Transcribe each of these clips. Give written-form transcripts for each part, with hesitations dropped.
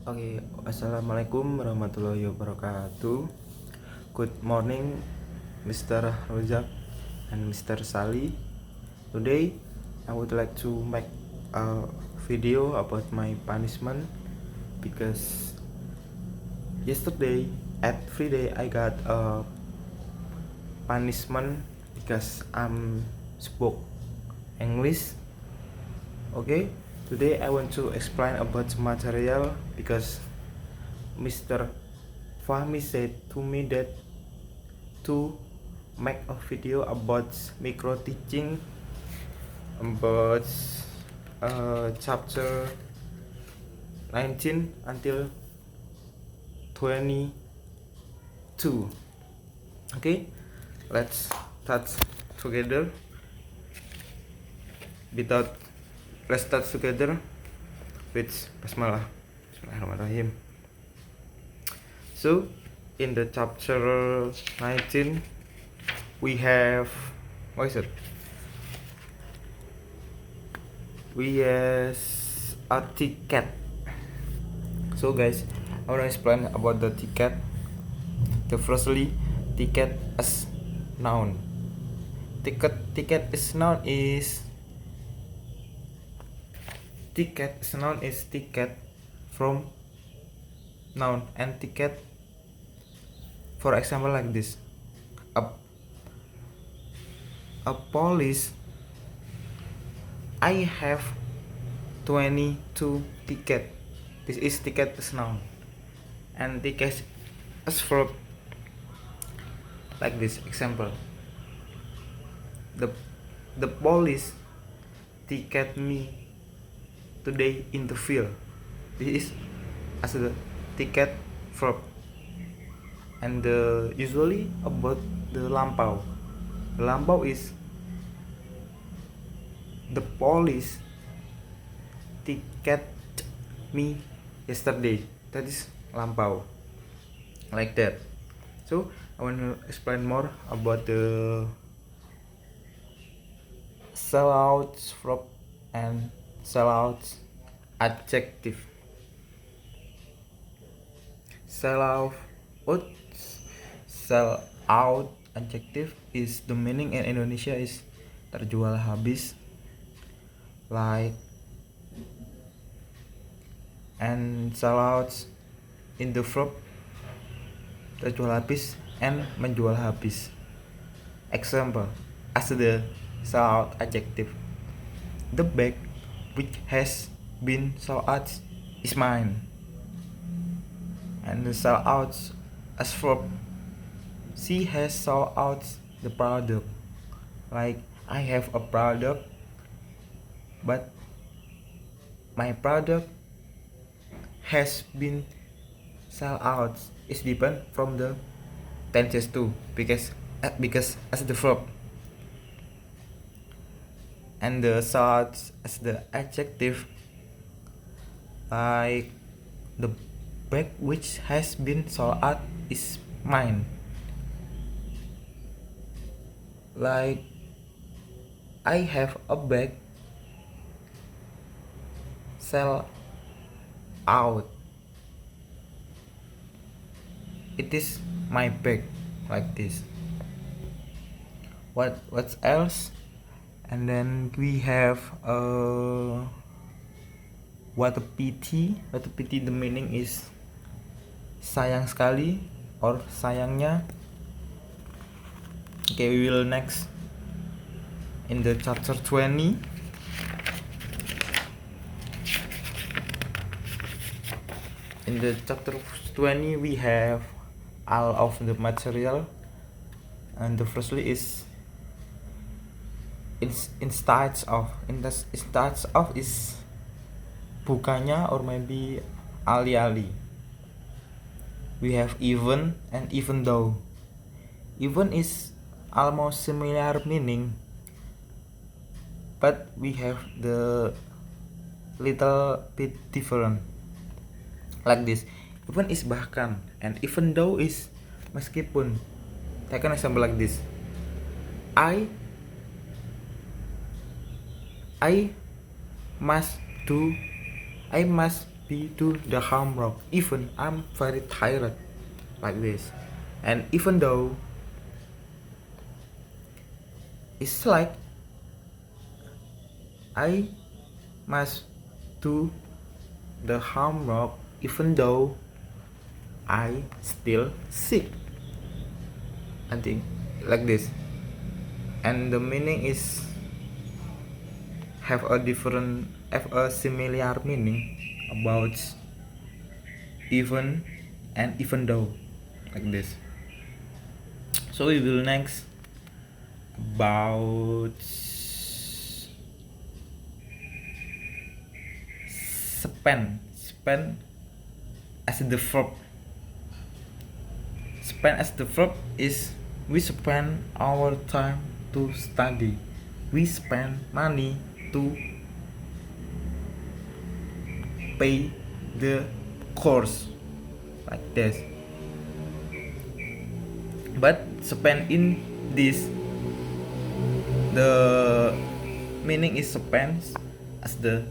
Oke, assalamualaikum warahmatullahi wabarakatuh. Good morning, Mr. Rojak and Mr. Sali. Today, I would like to make a video about my punishment because yesterday, every day, I got a punishment because I'm spoke English. Okay, today I want to explain about material because Mr. Fahmi said to me that to make a video about micro teaching about chapter 19 until 22. Okay, let's start together. Without Let's start together with basmalah. Bismillahirrahmanirrahim. So, in the chapter 19, we have what is it? We have a ticket. So, guys, I want to explain about the ticket. The firstly, ticket as noun. Ticket is noun is ticket from noun, and ticket, for example, like this: a police. I have 22 ticket. This is ticket as noun, and ticket as verb, like this example: the police ticket me today in the field. This is as the ticket verb. And usually about the lampau. The lampau is the police ticket me yesterday. That is lampau, like that. So I want to explain more about the sellouts verb and sellouts adjective. Sellout sell out adjective is the meaning in Indonesia is terjual habis, like, and sellouts in the verb terjual habis and menjual habis. Example as the sellout adjective: the bag which has been sold out is mine. And the sellouts as verb: she has sold out the product, like, I have a product but my product has been sold out. It's depend from the tenses too, because as the verb. And the sellouts as the adjective, like, the bag which has been sold out is mine. Like, I have a bag sell out. It is my bag, like this. What else? And then we have what a pity. What a pity, the meaning is sayang sekali or sayangnya. Okay, we will next in the chapter 20. In the chapter 20 we have all of the material, and the firstly is in starts of is bukannya or maybe alih-alih. We have even and even though. Even is almost similar meaning, but we have the little bit different, like this: even is bahkan, and even though is meskipun. Take an example like this: I must be to the Hard Rock even I'm very tired, like this. And even though it's like I must do the Hard Rock even though I still sick, I think, like this. And the meaning is have a similar meaning about even and even though, like this. So we will next about spend as the verb. Spend as the verb is we spend our time to study, we spend money to pay the course, like this. But spend in this, the meaning is spends as the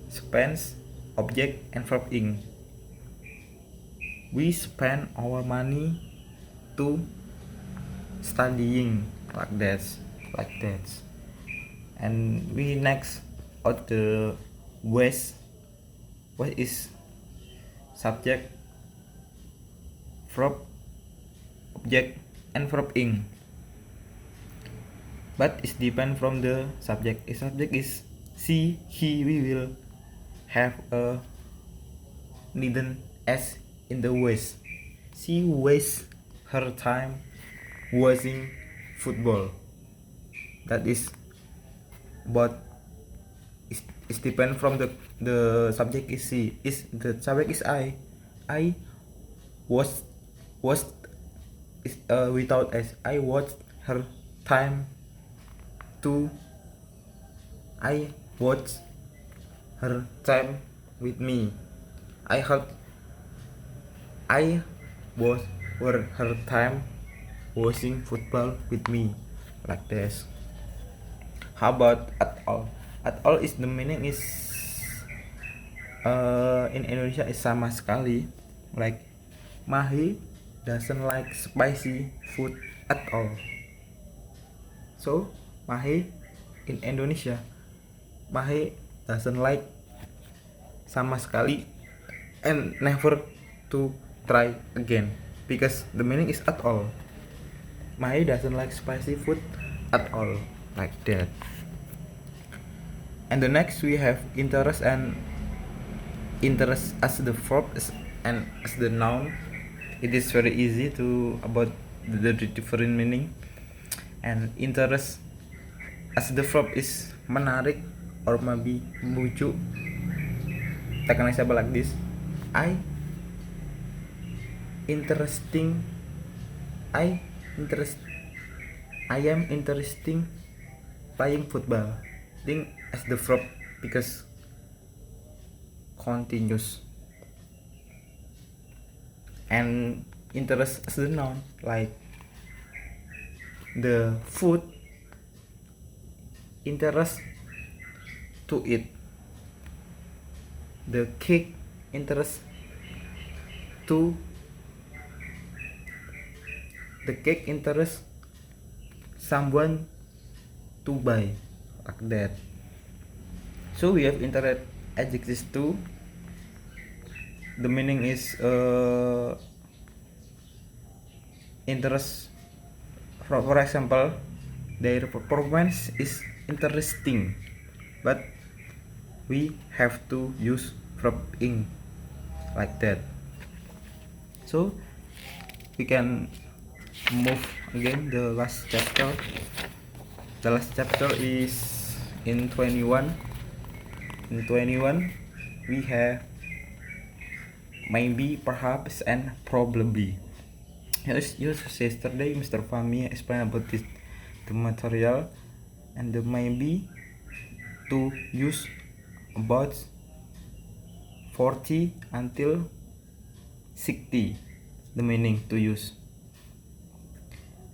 spends object and verb ing. We spend our money to studying, like that, and we next out the waste. What is subject, verb, object, and verb ing, but it depend from the subject. A subject is she, he, we will have a needn't s in the waste. She wastes her time watching football. That is, but it depend from the subject is she, is the subject is I was is without s. I watched her time to, I watch her time with me. I was her time watching football with me, like this. How about at all? At all is the meaning is in Indonesia is sama sekali, like Mahi doesn't like spicy food at all. So Mahi in Indonesia, Mahi doesn't like sama sekali and never to try again, because the meaning is at all. Mahi doesn't like spicy food at all, like that. And the next we have interest, and interest as the verb and as the noun. It is very easy to about the different meaning. And interest as the verb is menarik or maybe membujuk. Take an example like this. I am interesting playing football. Think as the verb because continuous. And interest as the noun, like the food, interest to eat. The cake, interest to, the cake interest someone to buy, like that. So we have interest adjectives too. The meaning is interest. For example, their performance is interesting, but we have to use verb ing, like that. So we can move again the last chapter. The last chapter is in 21. In 21 we have maybe, perhaps, and probably. Yes, yesterday Mr. Fahmi explained about this, the material, and the maybe to use about 40 until 60, the meaning to use.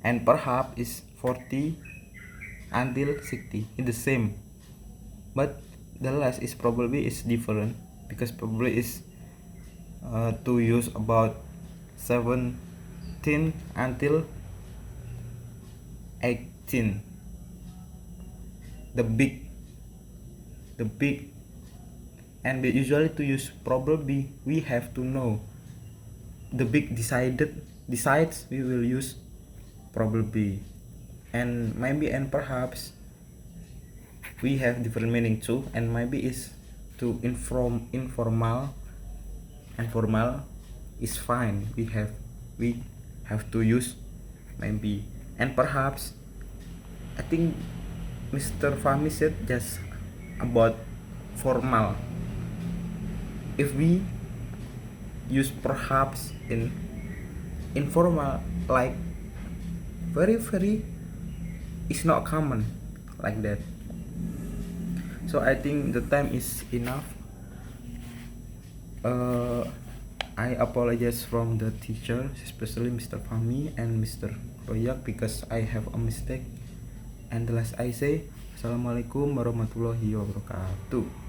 And perhaps is 40 until 60, it's the same, but the last is probably is different. because probably is to use about 17 until 18. The big and usually to use probably we have to know the big decides we will use probably, and maybe and perhaps we have different meaning too, and maybe is to informal and formal is fine, we have to use maybe and perhaps. I think Mr. Fahmi said just about formal. If we use perhaps in informal, like very it's not common like that. So I think the time is enough. I apologize from the teacher, especially Mr. Fahmi and Mr. Royak, because I have a mistake. And the last I say, Assalamualaikum warahmatullahi wabarakatuh.